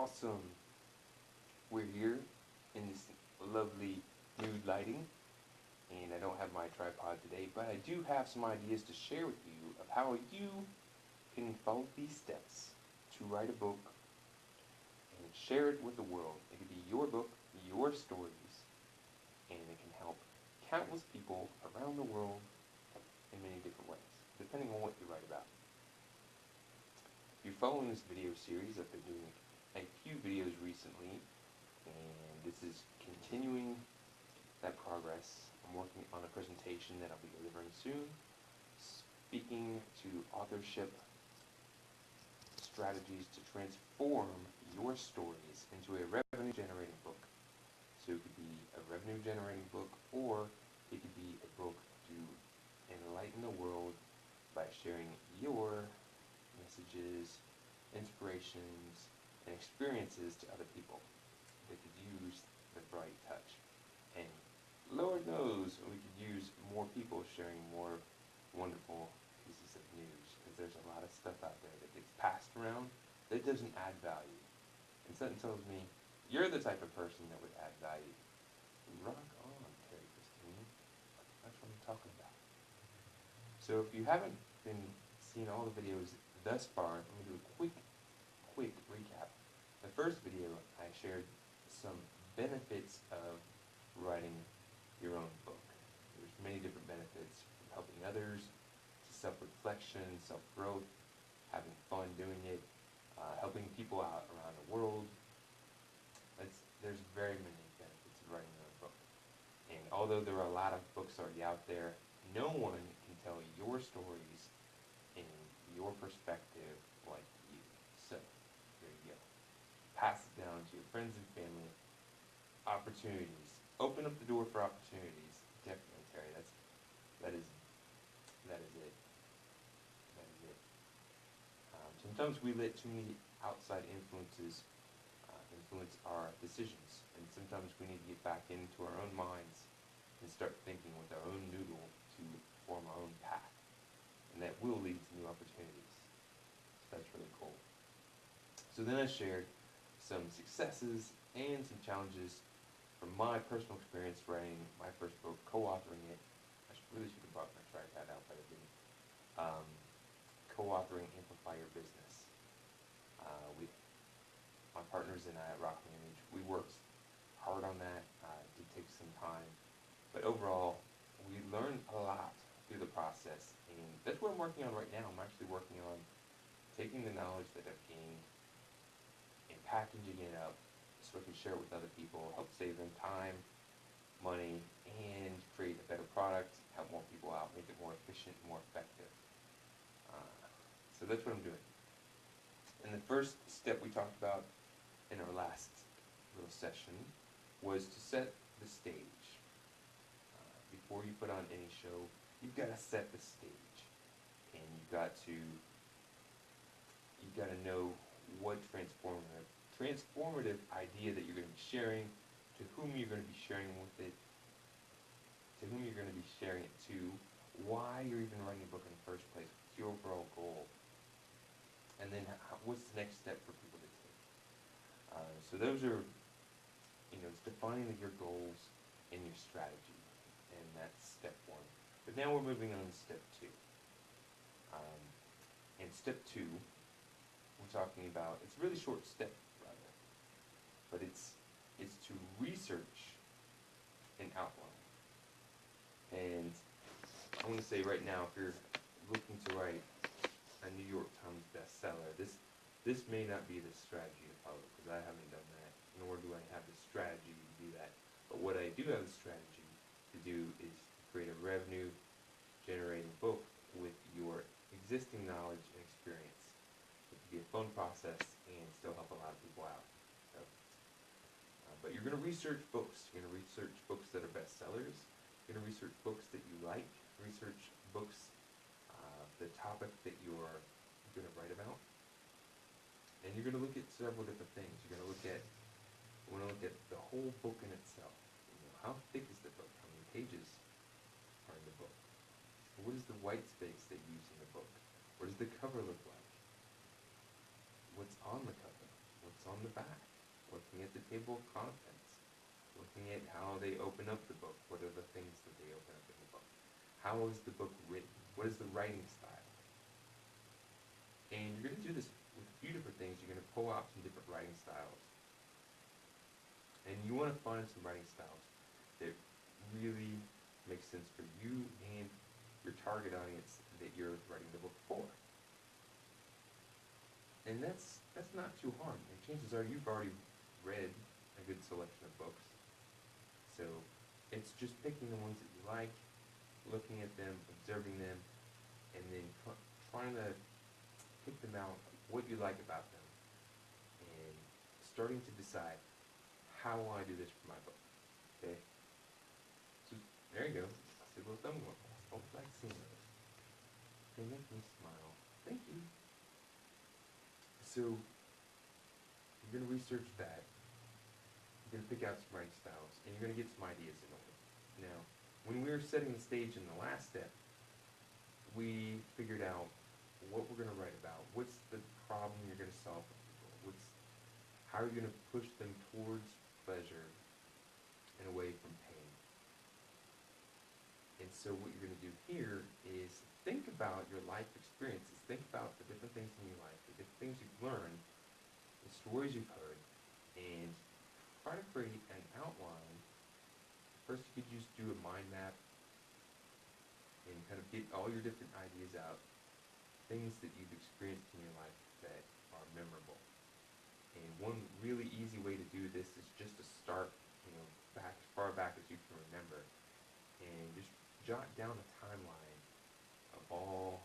Awesome. We're here in this lovely nude lighting, and I don't have my tripod today, but I do have some ideas to share with you of how you can follow these steps to write a book and share it with the world. It could be your book, your stories, and it can help countless people around the world in many different ways, depending on what you write about. If you're following this video series, I've been doing a few videos recently, and this is continuing that progress. I'm working on a presentation that I'll be delivering soon, speaking to authorship strategies to transform your stories into a revenue generating book. So it could be a revenue generating book, or it could be a book to enlighten the world by sharing your messages, inspirations, and experiences to other people that could use the bright touch. And Lord knows we could use more people sharing more wonderful pieces of news, because there's a lot of stuff out there that gets passed around that doesn't add value. And something tells me you're the type of person that would add value. Rock on, Terry Christine. That's what I'm talking about. So if you haven't been seeing all the videos thus far, let me do a quick recap. The first video, I shared some benefits of writing your own book. There's many different benefits, from helping others to self-reflection, self-growth, having fun doing it, helping people out around the world. There's very many benefits of writing your own book. And although there are a lot of books already out there, no one can tell your stories in your perspective like you. So, there you go. Pass it down to your friends and family. Opportunities. Open up the door for opportunities. Definitely, Terry. That is it. That is it. Sometimes we let too many outside influences influence our decisions, and sometimes we need to get back into our own minds and start thinking with our own noodle to form our own path, and that will lead to new opportunities. So that's really cool. So then I shared some successes and some challenges from my personal experience writing my first book, co-authoring it. Really should have brought my tripod out, but I didn't. Co-authoring Amplify Your Business. My partners and I at Rock Manage, we worked hard on that. It did take some time, but overall, we learned a lot through the process, and that's what I'm working on right now. I'm actually working on taking the knowledge that I've gained and packaging it up so I can share it with other people, help save them time, money, and create a better product, help more people out, make it more efficient, more effective. So that's what I'm doing. And the first step we talked about in our last little session was to set the stage. Before you put on any show, you've got to set the stage, and you've got to know what transformative idea that you're going to be sharing, to whom you're going to be sharing with it, to whom you're going to be sharing it to, why you're even writing a book in the first place, what's your overall goal, and then what's the next step for people to take. So those are, it's defining your goals and your strategy, and that's step one. But now we're moving on to step two. And step two, we're talking about, it's a really short step, rather, but it's to research an outline. And I want to say right now, if you're looking to write a New York Times bestseller, this may not be the strategy to follow, because I haven't done that, nor do I have the strategy to do that. But what I do have the strategy to do is create a revenue generating book with your existing knowledge and experience. It could be a fun process and still help a lot of people out. So, but you're going to research books. You're going to research books that are bestsellers. You're going to research books that you like. Research books, the topic that you're going to write about. And you're going to look at several different things. You're going to look at the whole book in itself. How thick is the book? How many pages are in the book? What is the white space they use in the book? What does the cover look like? What's on the cover? What's what's on the back, looking at the table of contents, looking at how they open up the book, what are the things that they open up in the book, how is the book written, what is the writing style. And you're going to do this with a few different things. You're going to pull out some different writing styles. And you want to find some writing styles that really make sense for you and your target audience that you're writing the book for. And that's not too hard. And chances are you've already read a good selection of books. So it's just picking the ones that you like, looking at them, observing them, and then trying to pick them out, what you like about them, and starting to decide, how will I do this for my book? Okay? So there you go. See a little thumbnail. Hope you like seeing those. They make me smile. Thank you. So you're going to research that. You're going to pick out some writing styles, and you're going to get some ideas in order. Now, when we were setting the stage in the last step, we figured out what we're going to write about. What's the problem you're going to solve for people? How are you going to push them towards pleasure and away from pain? And so what you're going to do here is think about your life experiences. Think about the different things in your life, the different things you've learned, the stories you've heard, and try to create an outline. First, you could just do a mind map and kind of get all your different ideas out, things that you've experienced in your life that are memorable. And one really easy way to do this is just to start, back as far back as you can remember, and just jot down a timeline of all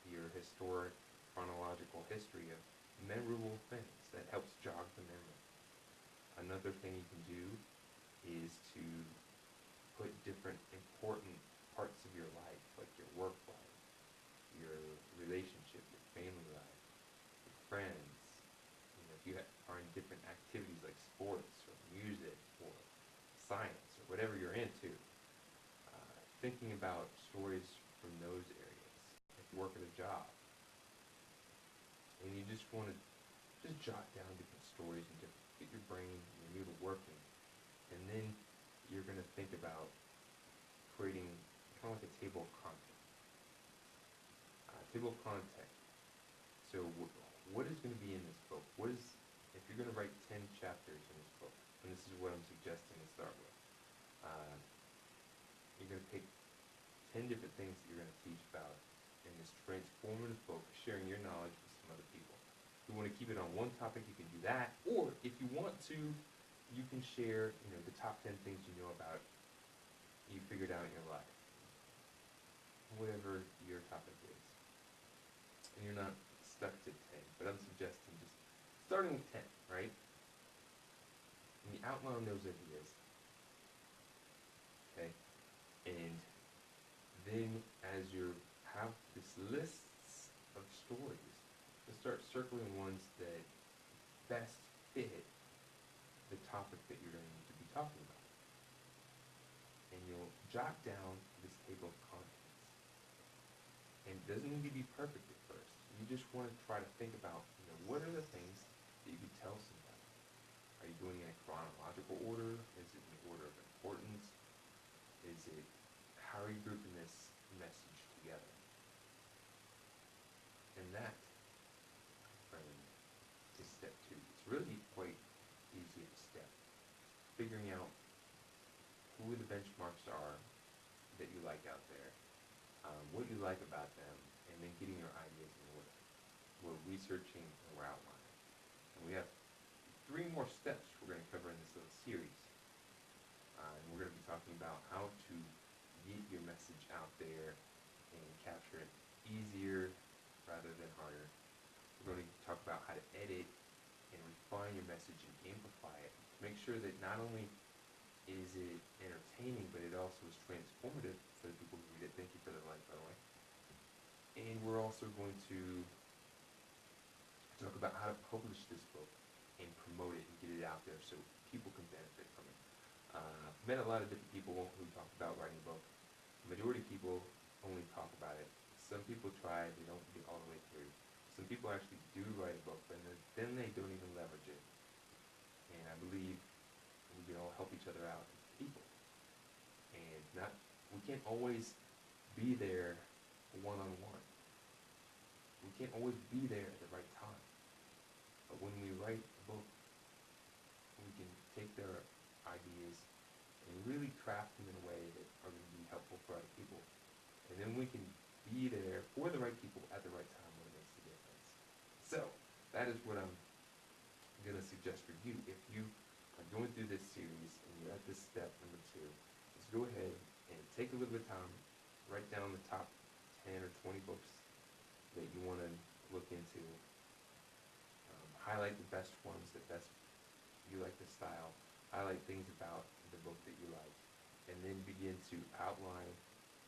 your historic chronological history of memorable things. That helps jog the memory. Another thing you can do is to put different important parts of your life, like your work life, your relationship, your family life, your friends. If you are in different activities like sports or music or science or whatever you're into, thinking about stories from those areas. If you work at a job, and you just want to just jot down different stories and get your brain, your noodle working, and then you're going to think about creating kind of like a table of content. Table of content. So what is going to be in this book? If you're going to write 10 chapters in this book, and this is what I'm suggesting to start with, you're going to pick 10 different things that you're going to teach about in this transformative book, sharing your knowledge with some other people. If you want to keep it on one topic, you can do that. Or if you want to, you can share, the top 10 things you know about you figured out in your life. Whatever your topic is. And you're not stuck to 10, but I'm suggesting just starting with 10, right? And you outline those ideas. Okay? And then as you have this lists of stories, you start circling ones that best fit the topic that you're going to be talking about. And you'll jot down this table of contents. And it doesn't need to be perfect at first. You just want to try to think about, what are the things that you could tell somebody? Are you doing it in chronological order? Is it in order of importance? How are you grouping this message together? And that, friend, is step 2. It's really quite easy of a step. Figuring out who the benchmarks are that you like out there, what you like about them, and then getting your ideas in order. We're researching and we're outlining. And we have 3 more steps we're going to cover in this little series. And we're going to be talking about how to get your message out there and capture it easier rather than harder. We're going to talk about how to edit and refine your message and amplify it to make sure that not only is it entertaining, but it also is transformative for the people who read it. Thank you for the like, by the way. And we're also going to talk about how to publish this book and promote it and get it out there so people can benefit from it. I've met a lot of different people who talk about writing a book. The majority of people only talk about it. Some people try, they don't get all the way through. Some people actually do write a book, but then they don't even leverage I believe we can all help each other out as people. And not, we can't always be there one-on-one. We can't always be there at the right time. But when we write a book, we can take their ideas and really craft them in a way that are going to be helpful for other people. And then we can be there for the right people at the right time when it makes a difference. So, that is what I'm going to suggest for you. If you are going through this series and you're at this step number 2, just go ahead and take a little bit of time, write down the top 10 or 20 books that you want to look into. Highlight the best ones, that best you like the style. Highlight things about the book that you like. And then begin to outline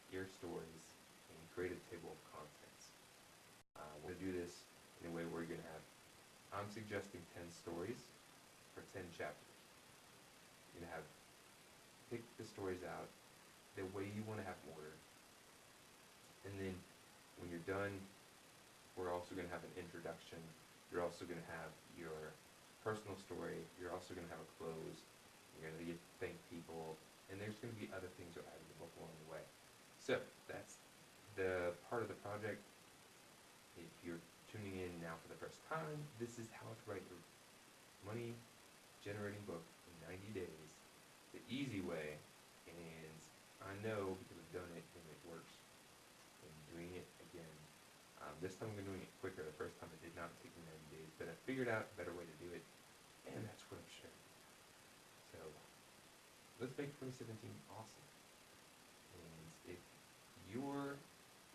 your stories and create a table of contents. We're going to do this in a way where you're going to have, I'm suggesting 10 stories for 10 chapters. You're going to have, pick the stories out the way you want to have order. And then when you're done, we're also going to have an introduction. You're also going to have your personal story. You're also going to have a close. You're going to get to thank people. And there's going to be other things you'll add to the book along the way. So that's the part of the project. If you're tuning in now for the first time, this is how to write your money-generating book in 90 days, the easy way. And I know because I've done it and it works. I'm doing it again. This time I'm doing it quicker. The first time it did not take me 90 days, but I figured out a better way to do it, and that's what I'm sharing. So let's make 2017 awesome. And if you're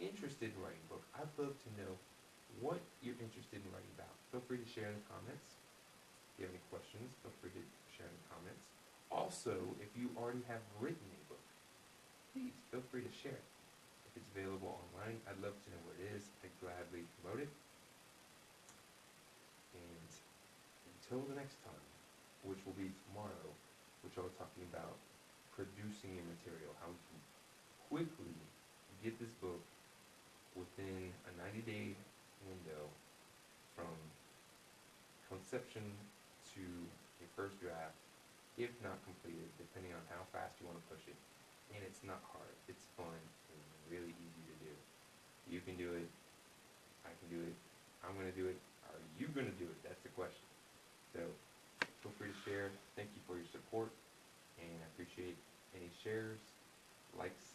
interested in writing a book, I'd love to know what you're interested in writing about. Feel free to share in the comments. If you have any questions, feel free to share in the comments. Also, if you already have written a book, please feel free to share it. If it's available online, I'd love to know where it is. I'd gladly promote it. And until the next time, which will be tomorrow, which I'll be talking about producing your material, how we can quickly get this book within a 90-day window from conception to a first draft, if not completed, depending on how fast you want to push it. And it's not hard. It's fun and really easy to do. You can do it. I can do it. I'm going to do it. Are you going to do it? That's the question. So feel free to share. Thank you for your support, and I appreciate any shares, likes,